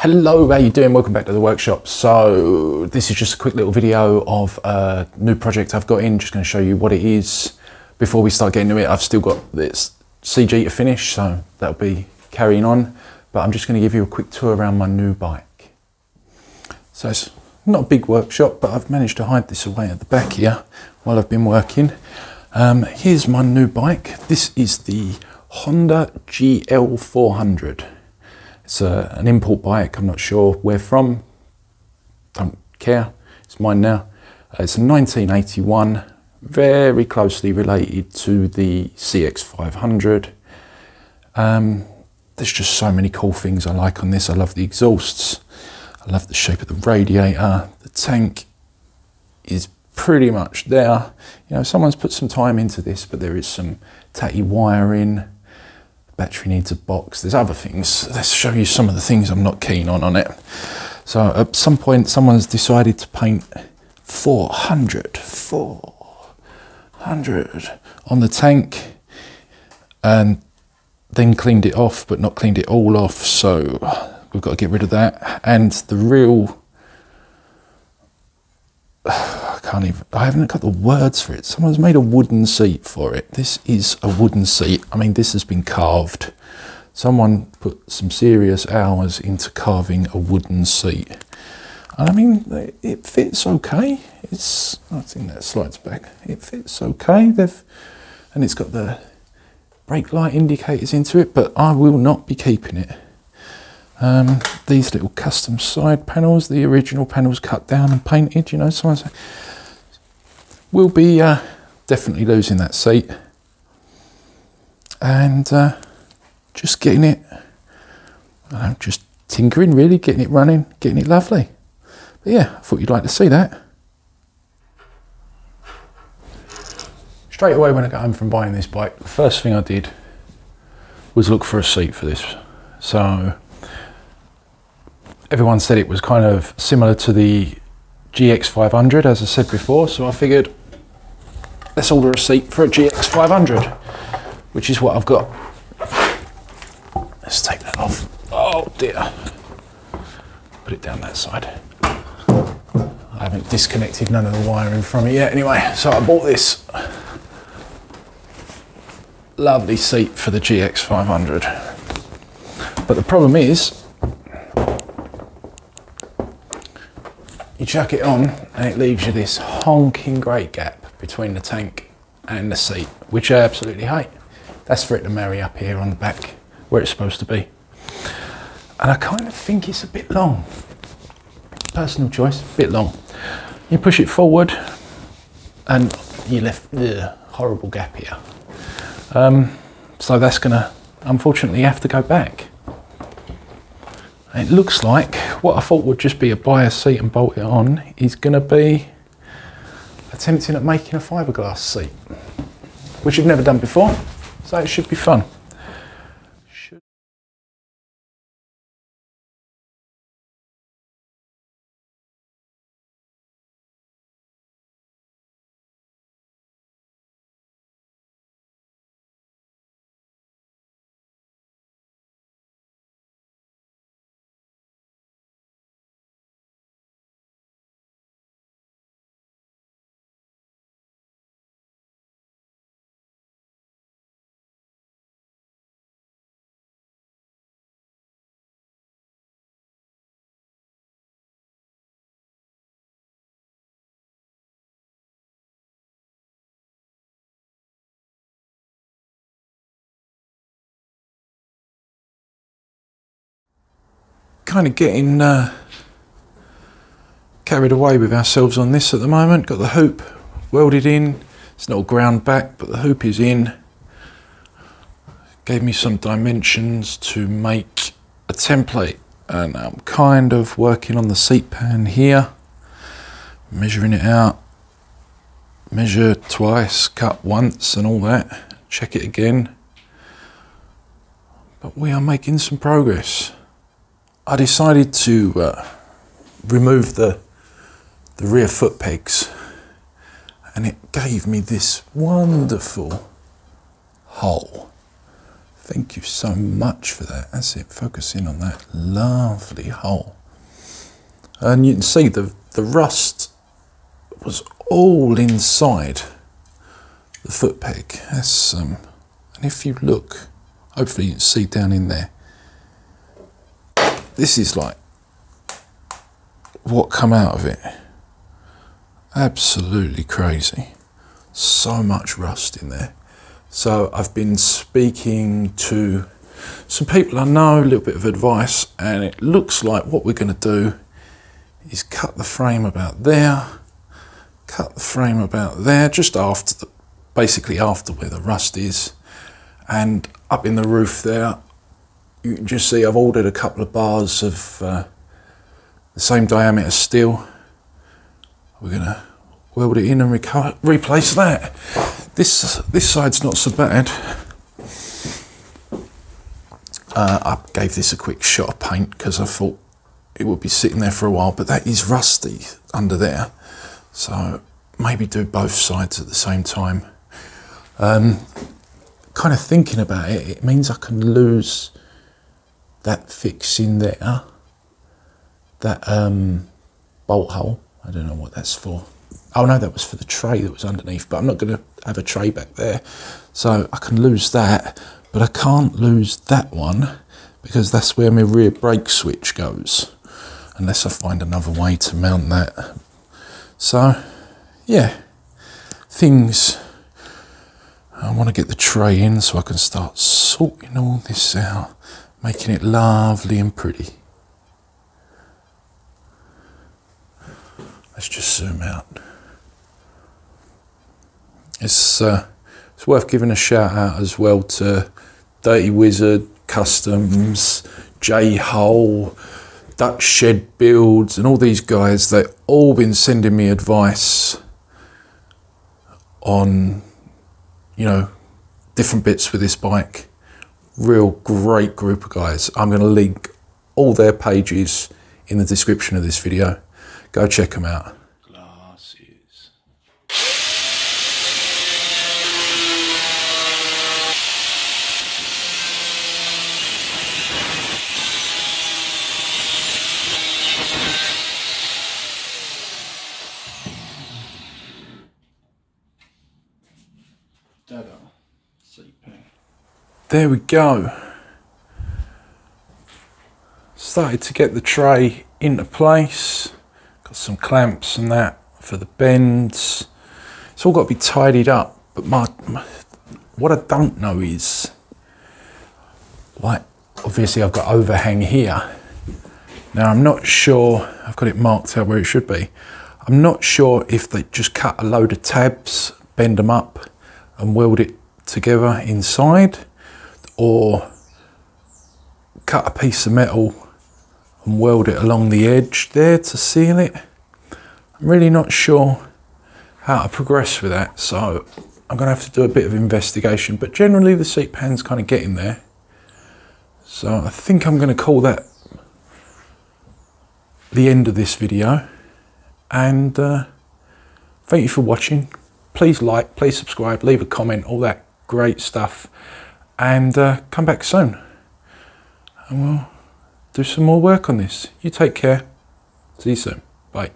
Hello, how you doing? Welcome back to the workshop. So this is just a quick little video of a new project I've got in. Just going to show you what it is. Before we start getting to it, I've still got this CG to finish, so that'll be carrying on. But I'm just going to give you a quick tour around my new bike. So it's not a big workshop, but I've managed to hide this away at the back here while I've been working. Here's my new bike. This is the Honda GL400. It's an import bike. I'm not sure where from. Don't care. It's mine now. It's a 1981, very closely related to the CX500. There's just so many cool things I like on this. I love the exhausts. I love the shape of the radiator. The tank is pretty much there. You know, someone's put some time into this, but there is some tatty wiring. Battery needs a box. There's other things. Let's show you some of the things I'm not keen on it. So at some point, someone's decided to paint 400 on the tank, and then cleaned it off, but not cleaned it all off. So we've got to get rid of that. And the real, I haven't got the words for it. Someone's made a wooden seat for it. This is a wooden seat. I mean, this has been carved. Someone put some serious hours into carving a wooden seat. And I mean, it fits okay. I think that slides back. It fits okay. And it's got the brake light indicators into it, but I will not be keeping it. These little custom side panels, the original panels cut down and painted, you know, someone's we'll be definitely losing that seat, and just getting it, just tinkering really, getting it running, getting it lovely. But yeah, I thought you'd like to see that. Straight away when I got home from buying this bike, the first thing I did was look for a seat for this. So everyone said it was kind of similar to the GX500, as I said before, so I figured let's order a seat for a GX500, which is what I've got. Let's take that off. Oh dear. Put it down that side. I haven't disconnected none of the wiring from it yet anyway, so I bought this lovely seat for the GX500. But the problem is, you chuck it on and it leaves you this honking great gap between the tank and the seat, which I absolutely hate. That's for it to marry up here on the back where it's supposed to be. And I kind of think it's a bit long. Personal choice, a bit long. You push it forward and you left the horrible gap here. So that's gonna unfortunately have to go back. It looks like what I thought would just be a buy a seat and bolt it on is going to be attempting at making a fiberglass seat, which I've never done before, so it should be fun. Kind of getting carried away with ourselves on this at the moment. Got the hoop welded in. It's not all ground back, but the hoop is in. Gave me some dimensions to make a template, and I'm kind of working on the seat pan here, measuring it out. Measure twice, cut once and all that. Check it again. But we are making some progress. I decided to remove the rear foot pegs, and it gave me this wonderful hole Thank you so much for that. That's it, focus in on that lovely hole. And you can see the rust was all inside the foot peg. That's and if you look, hopefully you can see down in there, this is like what come out of it. Absolutely crazy. So much rust in there. So I've been speaking to some people I know, a little bit of advice, and it looks like what we're going to do is cut the frame about there, cut the frame about there, just after basically after where the rust is, and up in the roof there, you can just see I've ordered a couple of bars of the same diameter steel. We're going to weld it in and replace that. This side's not so bad. I gave this a quick shot of paint because I thought it would be sitting there for a while, but that is rusty under there. So maybe do both sides at the same time. Kind of thinking about it, it means I can lose that fix in there, that bolt hole. I don't know what that's for. Oh no, that was for the tray that was underneath, but I'm not going to have a tray back there. So I can lose that, but I can't lose that one because that's where my rear brake switch goes, unless I find another way to mount that. So yeah, things, I want to get the tray in so I can start sorting all this out, making it lovely and pretty. Let's just zoom out. It's worth giving a shout out as well to Dirty Wizard, Customs, J-Hole, Dutch Shed Builds, and all these guys. They've all been sending me advice on, you know, different bits with this bike. Real great group of guys. I'm going to link all their pages in the description of this video. Go check them out. Glasses. There we go. Started to get the tray into place. Got some clamps and that for the bends. It's all got to be tidied up, but what I don't know is, like, obviously I've got overhang here. Now I'm not sure, I've got it marked out where it should be. I'm not sure if they just cut a load of tabs, bend them up and weld it together inside, or cut a piece of metal and weld it along the edge there to seal it. I'm really not sure how to progress with that, so I'm going to have to do a bit of investigation, but generally the seat pan's kind of getting there. So I think I'm going to call that the end of this video, and thank you for watching. Please like, please subscribe, leave a comment, all that great stuff, and come back soon and we'll do some more work on this. You take care. See you soon. Bye.